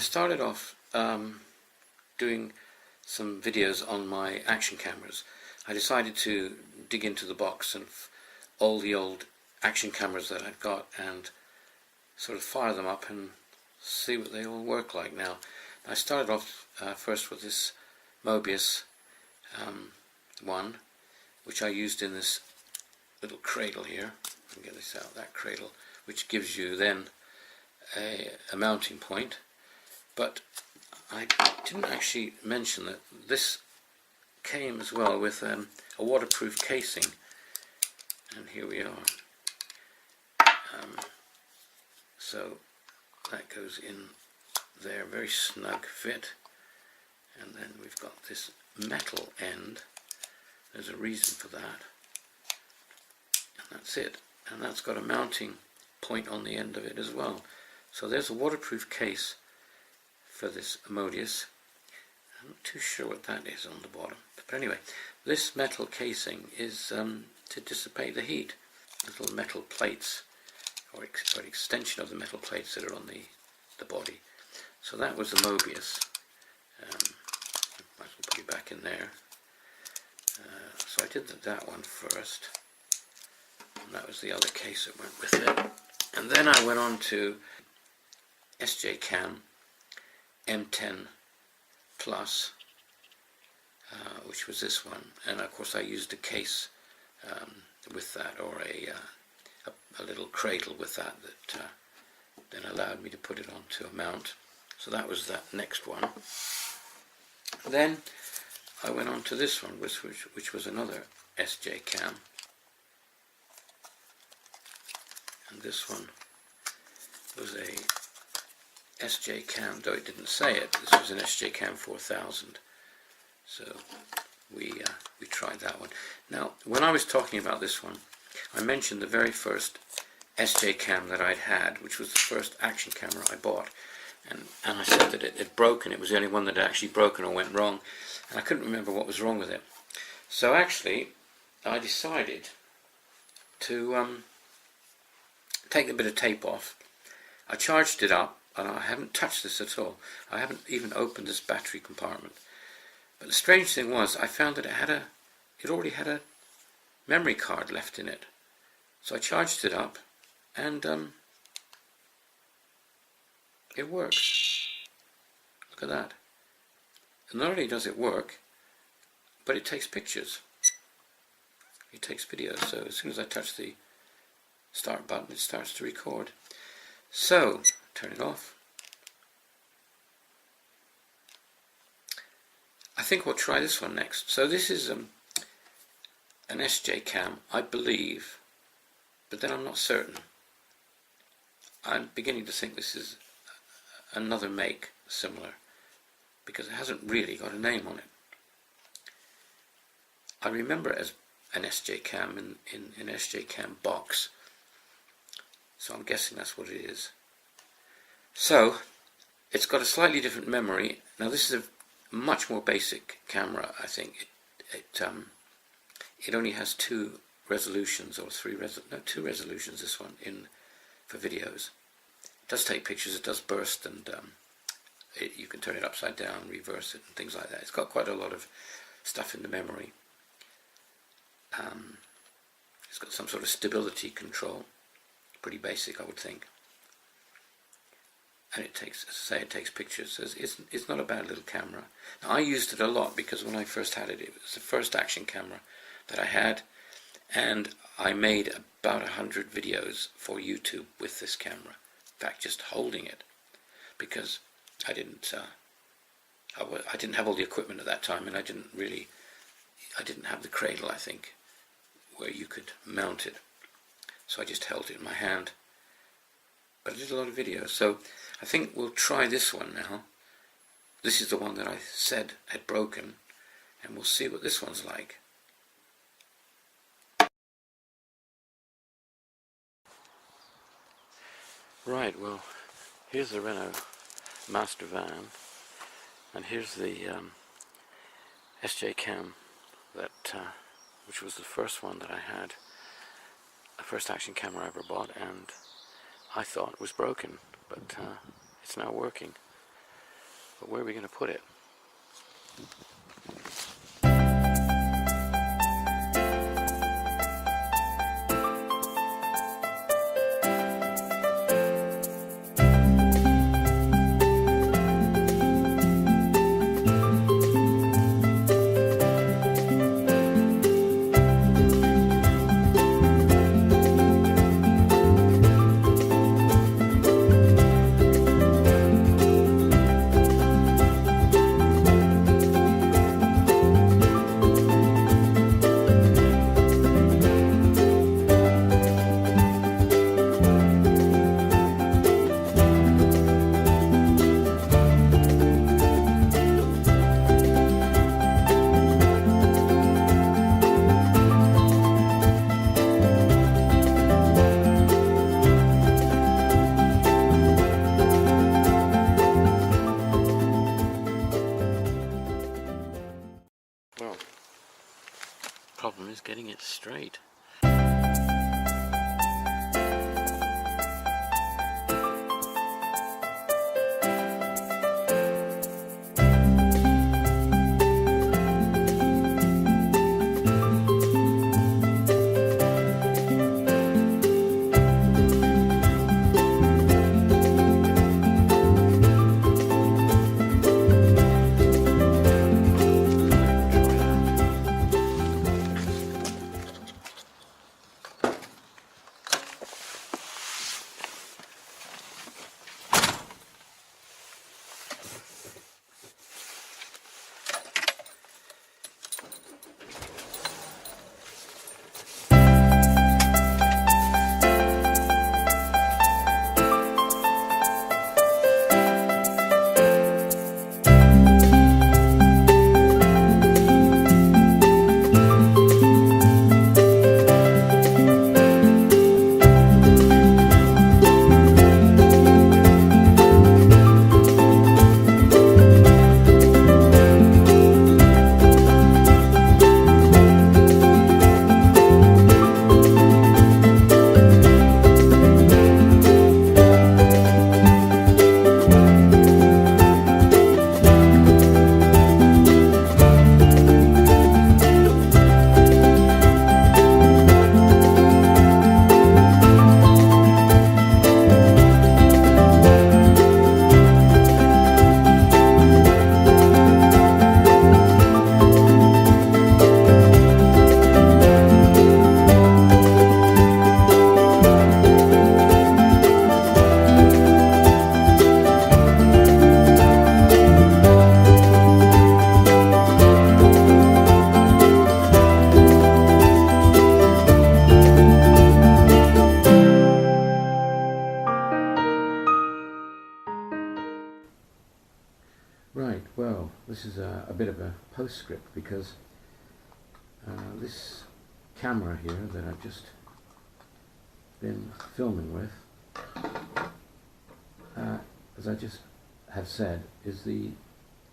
started off doing some videos on my action cameras. I decided to dig into the box and all the old action cameras that I've got and sort of fire them up and see what they all work like now. I started off first with this Mobius one, which I used in this little cradle here. I can get this out, that cradle, which gives you then a mounting point. But I didn't actually mention that this came as well with a waterproof casing, and here we are. So that goes in there, very snug fit, and then we've got this metal end. There's a reason for that, and that's it. And that's got a mounting point on the end of it as well. So there's a waterproof case for this Mobius. I'm not too sure what that is on the bottom, but anyway, this metal casing is to dissipate the heat. Little metal plates, or extension of the metal plates that are on the body. So that was the Mobius. Might as well put it back in there. So I did that one first, and that was the other case that went with it. And then I went on to SJCAM M10 Plus, which was this one, and of course I used a case with that, or a little cradle with that then allowed me to put it onto a mount. So that was that next one. Then I went on to this one, which was another SJCAM, and this one was a SJCAM, though it didn't say it. This was an SJCAM 4000. So we tried that one. Now, when I was talking about this one, I mentioned the very first SJCAM that I'd had, which was the first action camera I bought, and I said that it had broken. It was the only one that had actually broken or went wrong, and I couldn't remember what was wrong with it. So actually, I decided to take a bit of tape off. I charged it up, and I haven't touched this at all. I haven't even opened this battery compartment. But the strange thing was, I found that it already had a memory card left in it. So I charged it up, and it works. Look at that. And not only does it work, but it takes pictures. It takes videos. So as soon as I touch the start button, it starts to record. So turn it off. I think we'll try this one next. So this is an SJCAM, I believe, but then I'm not certain. I'm beginning to think this is another make similar, because it hasn't really got a name on it. I remember it as an SJCAM in an SJCAM box, so I'm guessing that's what it is. So it's got a slightly different memory. Now this is a much more basic camera. I think it only has two resolutions, or two resolutions. This one for videos. It does take pictures. It does burst, and you can turn it upside down, reverse it, and things like that. It's got quite a lot of stuff in the memory. It's got some sort of stability control. Pretty basic, I would think. And it takes, as I say, it takes pictures. So it's not a bad little camera. Now, I used it a lot because when I first had it, it was the first action camera that I had, and I made about 100 videos for YouTube with this camera. In fact, just holding it, because I didn't have all the equipment at that time, and I didn't have the cradle, I think, where you could mount it. So I just held it in my hand. But I did a lot of videos, so I think we'll try this one now. This is the one that I said had broken, and we'll see what this one's like. Right, well, here's the Renault Master van, and here's the SJCAM which was the first one that I had, the first action camera I ever bought, and I thought it was broken, but it's now working. but where are we going to put it? Well, problem is getting it straight. Right, well, this is a bit of a postscript because this camera here that I've just been filming with, as I just have said, is the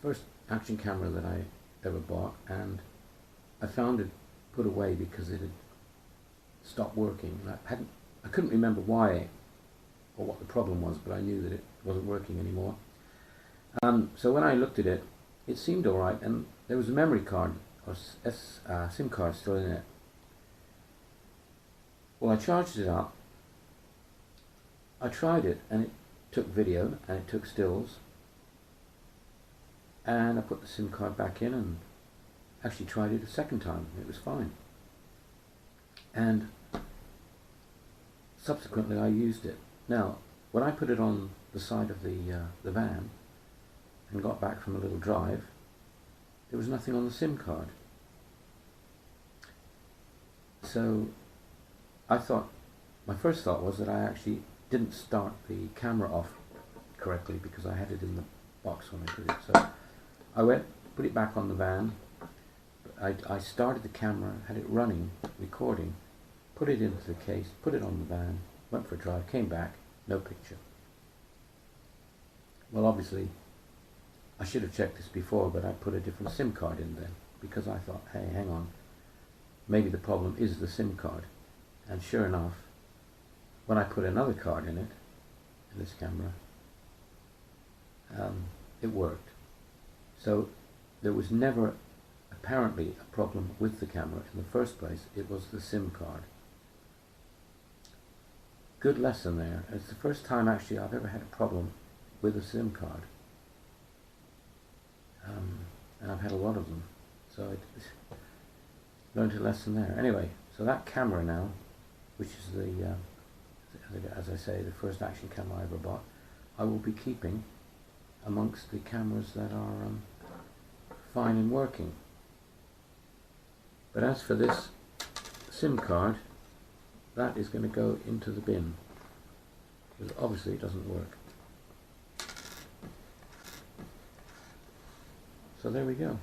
first action camera that I ever bought, and I found it put away because it had stopped working. I couldn't remember why or what the problem was, but I knew that it wasn't working anymore. So when I looked at it, it seemed alright, and there was a memory card or SIM card still in it. Well, I charged it up, I tried it, and it took video and it took stills, and I put the SIM card back in and actually tried it a second time. It was fine, and subsequently I used it. Now, when I put it on the side of the van and got back from a little drive, there was nothing on the SIM card. So I thought, my first thought was that I actually didn't start the camera off correctly because I had it in the box when I did it. So I went, put it back on the van, I started the camera, had it running, recording, put it into the case, put it on the van, went for a drive, came back, no picture. Well, obviously I should have checked this before, but I put a different SIM card in then because I thought, hey, hang on, maybe the problem is the SIM card. And sure enough, when I put another card in it, in this camera, it worked. So there was never apparently a problem with the camera in the first place. It was the SIM card. Good lesson there. It's the first time actually I've ever had a problem with a SIM card. And I've had a lot of them. So I learned a lesson there. Anyway, so that camera now, which is the, as I say, the first action camera I ever bought, I will be keeping amongst the cameras that are fine and working. But as for this SIM card, that is going to go into the bin, because obviously it doesn't work. So there we go.